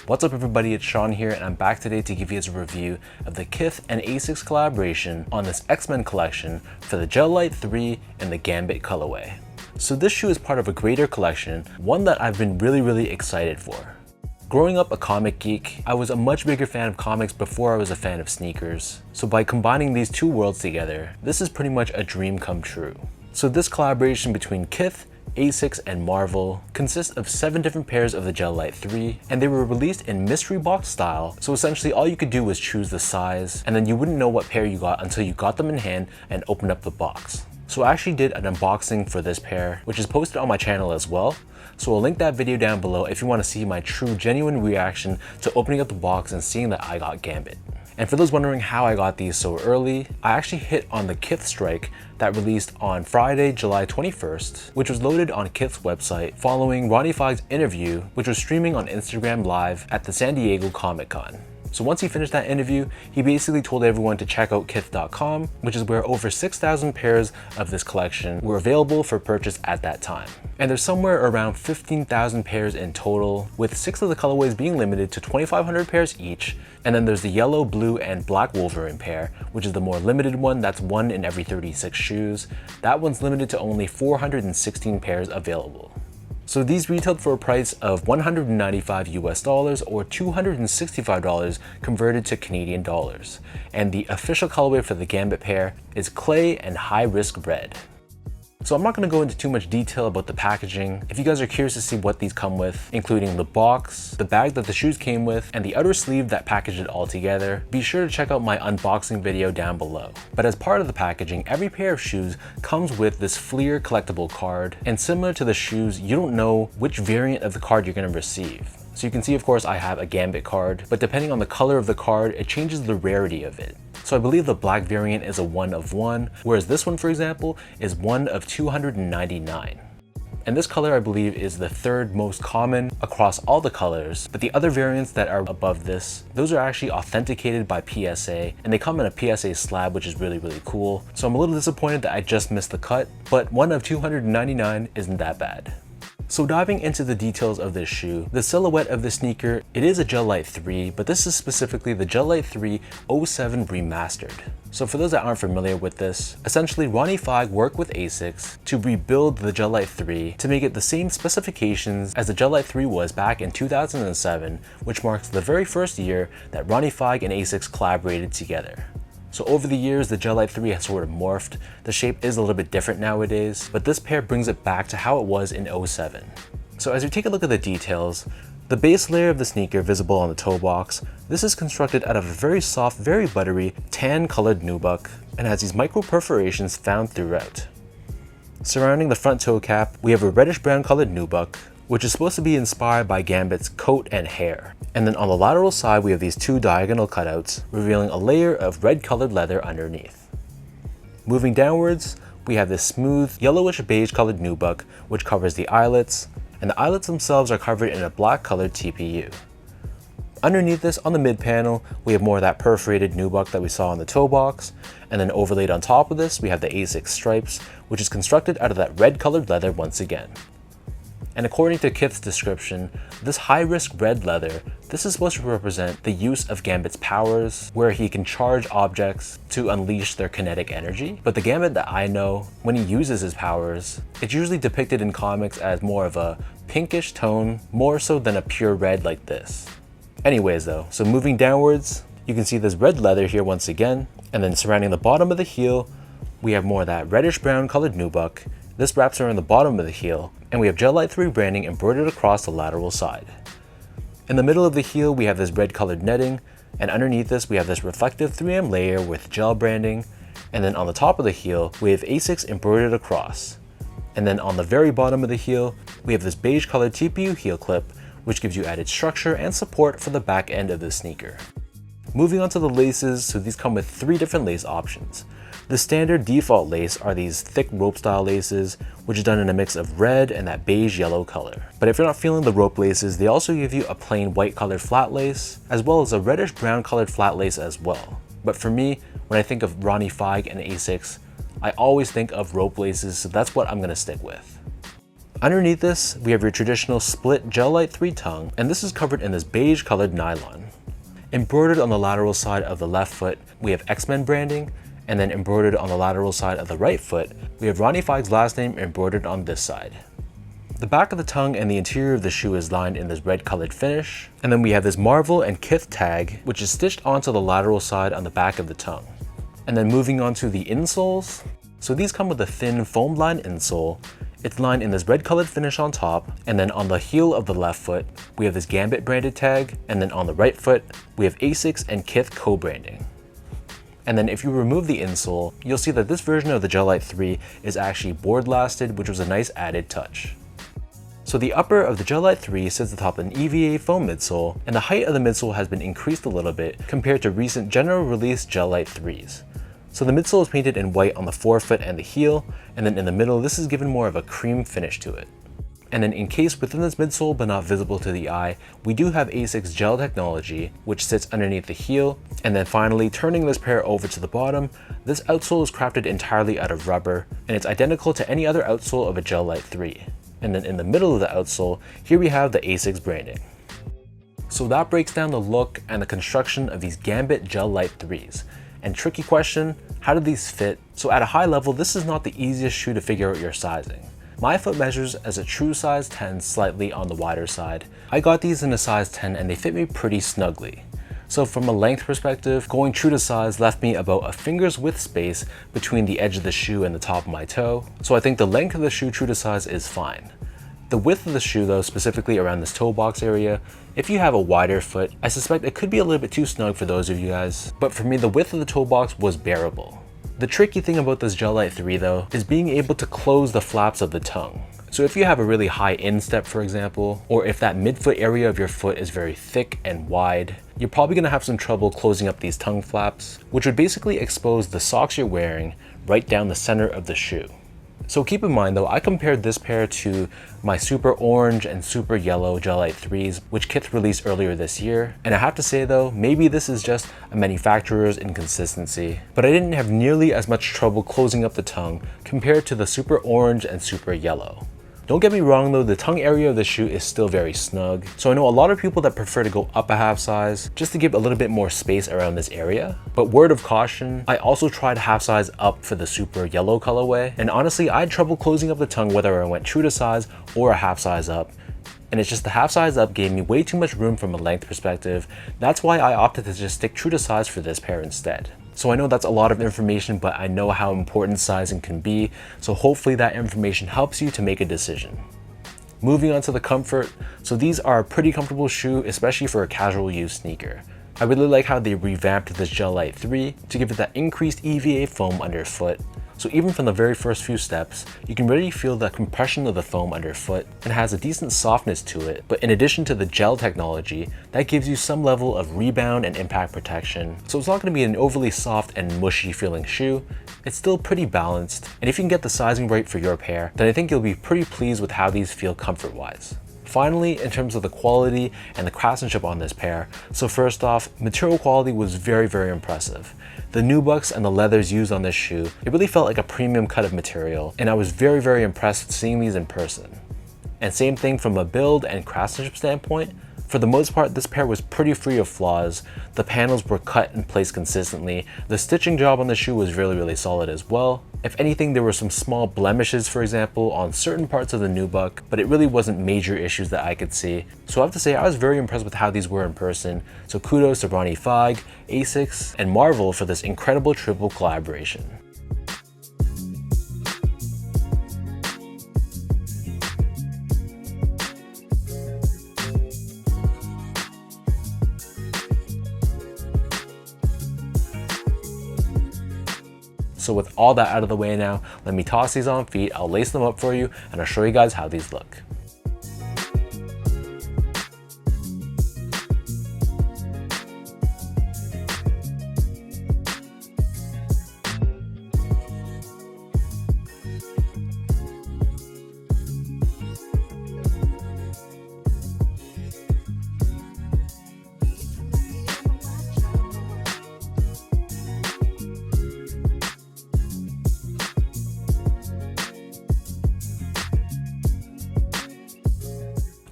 What's up everybody, it's Sean here and I'm back today to give you guys a review of the Kith and Asics collaboration on this X-Men collection for the Gel-Lyte 3 and the Gambit colorway. So this shoe is part of a greater collection, one that I've been really excited for. Growing up a comic geek, I was a much bigger fan of comics before I was a fan of sneakers. So by combining these two worlds together, this is pretty much a dream come true. So this collaboration between Kith, Asics, and Marvel consists of 7 different pairs of the Gel-Lyte 3, and they were released in mystery box style, so essentially all you could do was choose the size, and then you wouldn't know what pair you got until you got them in hand and opened up the box. So I actually did an unboxing for this pair, which is posted on my channel as well, so I'll link that video down below if you want to see my true genuine reaction to opening up the box and seeing that I got Gambit. And for those wondering how I got these so early, I actually hit on the Kith strike that released on Friday, July 21st, which was loaded on Kith's website following Ronnie Fieg's interview, which was streaming on Instagram Live at the San Diego Comic-Con. So once he finished that interview, he basically told everyone to check out kith.com, which is where over 6,000 pairs of this collection were available for purchase at that time. And there's somewhere around 15,000 pairs in total, with 6 of the colorways being limited to 2,500 pairs each. And then there's the yellow, blue, and black Wolverine pair, which is the more limited one. That's 1 in every 36 shoes. That one's limited to only 416 pairs available. So these retailed for a price of $195 US or $265 converted to Canadian dollars. And the official colorway for the Gambit pair is Clay and High Risk Red. So I'm not going to go into too much detail about the packaging. If you guys are curious to see what these come with, including the box, the bag that the shoes came with, and the outer sleeve that packaged it all together, be sure to check out my unboxing video down below. But as part of the packaging, every pair of shoes comes with this Fleer collectible card, and similar to the shoes, you don't know which variant of the card you're going to receive. So you can see, of course, I have a Gambit card, but depending on the color of the card, it changes the rarity of it. So I believe the black variant is a 1 of 1, whereas this one, for example, is 1 of 299. And this color, I believe, is the 3rd most common across all the colors, but the other variants that are above this, those are actually authenticated by PSA, and they come in a PSA slab, which is really cool. So I'm a little disappointed that I just missed the cut, but 1 of 299 isn't that bad. So diving into the details of this shoe, the silhouette of the sneaker, it is a Gel-Lyte 3, but this is specifically the Gel-Lyte 3 07 Remastered. So for those that aren't familiar with this, essentially Ronnie Fieg worked with Asics to rebuild the Gel-Lyte 3 to make it the same specifications as the Gel-Lyte 3 was back in 2007, which marks the very first year that Ronnie Fieg and Asics collaborated together. So over the years, the Gel-Lyte 3 has sort of morphed. The shape is a little bit different nowadays, but this pair brings it back to how it was in 07. So as we take a look at the details, the base layer of the sneaker visible on the toe box, this is constructed out of a very soft, very buttery, tan colored nubuck and has these micro perforations found throughout. Surrounding the front toe cap, we have a reddish brown colored nubuck, which is supposed to be inspired by Gambit's coat and hair. And then on the lateral side, we have these 2 diagonal cutouts, revealing a layer of red colored leather underneath. Moving downwards, we have this smooth, yellowish beige colored nubuck, which covers the eyelets, and the eyelets themselves are covered in a black colored TPU. Underneath this, on the mid panel, we have more of that perforated nubuck that we saw on the toe box, and then overlaid on top of this, we have the Asics stripes, which is constructed out of that red colored leather once again. And according to Kith's description, this high-risk red leather, this is supposed to represent the use of Gambit's powers, where he can charge objects to unleash their kinetic energy. But the Gambit that I know, when he uses his powers, it's usually depicted in comics as more of a pinkish tone, more so than a pure red like this. Anyways though, so moving downwards, you can see this red leather here once again, and then surrounding the bottom of the heel, we have more of that reddish brown colored nubuck. This wraps around the bottom of the heel, and we have Gel-Lyte 3 branding embroidered across the lateral side. In the middle of the heel, we have this red colored netting, and underneath this, we have this reflective 3M layer with gel branding, and then on the top of the heel, we have Asics embroidered across. And then on the very bottom of the heel, we have this beige colored TPU heel clip, which gives you added structure and support for the back end of the sneaker. Moving on to the laces, so these come with 3 different lace options. The standard default lace are these thick rope style laces, which is done in a mix of red and that beige yellow color. But if you're not feeling the rope laces, they also give you a plain white colored flat lace, as well as a reddish brown colored flat lace as well. But for me, when I think of Ronnie Fieg and Asics, I always think of rope laces, so that's what I'm gonna stick with. Underneath this, we have your traditional split Gel-Lyte 3 tongue, and this is covered in this beige colored nylon. Embroidered on the lateral side of the left foot, we have X-Men branding, and then embroidered on the lateral side of the right foot, we have Ronnie Feig's last name embroidered on this side. The back of the tongue and the interior of the shoe is lined in this red colored finish, and then we have this Marvel and Kith tag, which is stitched onto the lateral side on the back of the tongue. And then moving on to the insoles, so these come with a thin foam lined insole. It's lined in this red colored finish on top, and then on the heel of the left foot, we have this Gambit branded tag, and then on the right foot, we have Asics and Kith co-branding. And then if you remove the insole, you'll see that this version of the Gel-Lyte 3 is actually board lasted, which was a nice added touch. So the upper of the Gel-Lyte 3 sits atop an EVA foam midsole, and the height of the midsole has been increased a little bit compared to recent general release Gel-Lyte 3s. So the midsole is painted in white on the forefoot and the heel, and then in the middle this is given more of a cream finish to it. And then encased within this midsole but not visible to the eye, we do have Asics gel technology, which sits underneath the heel. And then finally, turning this pair over to the bottom, this outsole is crafted entirely out of rubber, and it's identical to any other outsole of a Gel-Lyte 3. And then in the middle of the outsole, here we have the Asics branding. So that breaks down the look and the construction of these Gambit Gel-Lyte 3s. And tricky question, how do these fit? So at a high level, this is not the easiest shoe to figure out your sizing. My foot measures as a true size 10, slightly on the wider side. I got these in a size 10 and they fit me pretty snugly. So from a length perspective, going true to size left me about a finger's width space between the edge of the shoe and the top of my toe. So I think the length of the shoe true to size is fine. The width of the shoe though, specifically around this toe box area, if you have a wider foot, I suspect it could be a little bit too snug for those of you guys. But for me, the width of the toe box was bearable. The tricky thing about this Gel-Lyte 3 though, is being able to close the flaps of the tongue. So if you have a really high instep, for example, or if that midfoot area of your foot is very thick and wide, you're probably gonna have some trouble closing up these tongue flaps, which would basically expose the socks you're wearing right down the center of the shoe. So keep in mind though, I compared this pair to my super orange and super yellow Gel-Lyte 3s, which Kith released earlier this year. And I have to say though, maybe this is just a manufacturer's inconsistency, but I didn't have nearly as much trouble closing up the tongue compared to the super orange and super yellow. Don't get me wrong though, the tongue area of the shoe is still very snug. So I know a lot of people that prefer to go up a half size just to give a little bit more space around this area. But word of caution, I also tried half size up for the super yellow colorway. And honestly, I had trouble closing up the tongue whether I went true to size or a half size up. And it's just the half size up gave me way too much room from a length perspective. That's why I opted to just stick true to size for this pair instead. So I know that's a lot of information, but I know how important sizing can be, so hopefully that information helps you to make a decision. Moving on to the comfort, so these are a pretty comfortable shoe, especially for a casual use sneaker. I really like how they revamped this Gel-Lyte 3 to give it that increased EVA foam underfoot. So even from the very first few steps, you can really feel the compression of the foam underfoot and has a decent softness to it. But in addition to the gel technology, that gives you some level of rebound and impact protection. So it's not going to be an overly soft and mushy feeling shoe. It's still pretty balanced. And if you can get the sizing right for your pair, then I think you'll be pretty pleased with how these feel comfort-wise. Finally, in terms of the quality and the craftsmanship on this pair, so first off, material quality was very, very impressive. The nubucks and the leathers used on this shoe, it really felt like a premium cut of material, and I was very, very impressed seeing these in person. And same thing from a build and craftsmanship standpoint. For the most part, this pair was pretty free of flaws. The panels were cut and placed consistently. The stitching job on the shoe was really, really solid as well. If anything, there were some small blemishes, for example, on certain parts of the nubuck, but it really wasn't major issues that I could see. So I have to say, I was very impressed with how these were in person. So kudos to Ronnie Feig, Asics, and Marvel for this incredible triple collaboration. So with all that out of the way now, let me toss these on feet, I'll lace them up for you, and I'll show you guys how these look.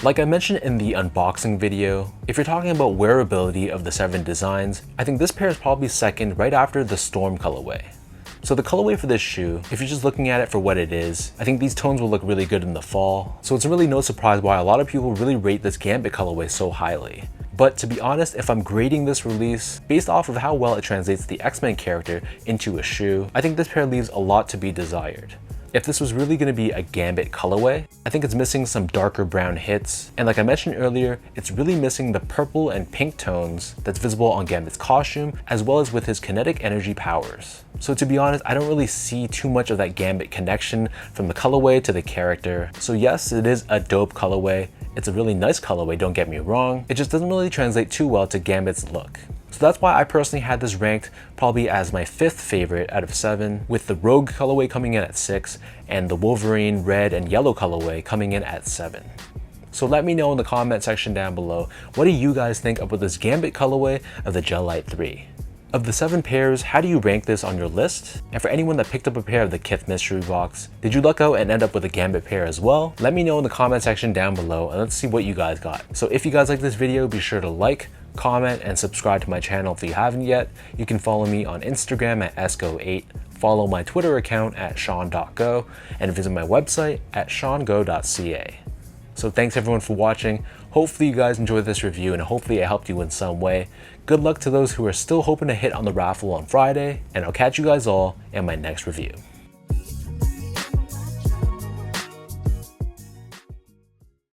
Like I mentioned in the unboxing video, if you're talking about wearability of the 7 designs, I think this pair is probably second right after the Storm colorway. So the colorway for this shoe, if you're just looking at it for what it is, I think these tones will look really good in the fall. So it's really no surprise why a lot of people really rate this Gambit colorway so highly. But to be honest, if I'm grading this release based off of how well it translates the X-Men character into a shoe, I think this pair leaves a lot to be desired. If this was really going to be a Gambit colorway, I think it's missing some darker brown hits, and like I mentioned earlier, it's really missing the purple and pink tones that's visible on Gambit's costume, as well as with his kinetic energy powers. So to be honest, I don't really see too much of that Gambit connection from the colorway to the character. So yes, it is a dope colorway. It's a really nice colorway, don't get me wrong. It just doesn't really translate too well to Gambit's look. So that's why I personally had this ranked probably as my 5th favorite out of 7, with the Rogue colorway coming in at 6 and the Wolverine red and yellow colorway coming in at 7. So let me know in the comment section down below, what do you guys think about this Gambit colorway of the Gel-Lyte 3? Of the 7 pairs, how do you rank this on your list? And for anyone that picked up a pair of the Kith mystery box, did you luck out and end up with a Gambit pair as well? Let me know in the comment section down below and let's see what you guys got. So if you guys like this video, be sure to like, comment, and subscribe to my channel if you haven't yet. You can follow me on Instagram at esco8, follow my Twitter account at sean.go, and visit my website at seango.ca. So thanks everyone for watching. Hopefully you guys enjoyed this review and hopefully it helped you in some way. Good luck to those who are still hoping to hit on the raffle on Friday, and I'll catch you guys all in my next review.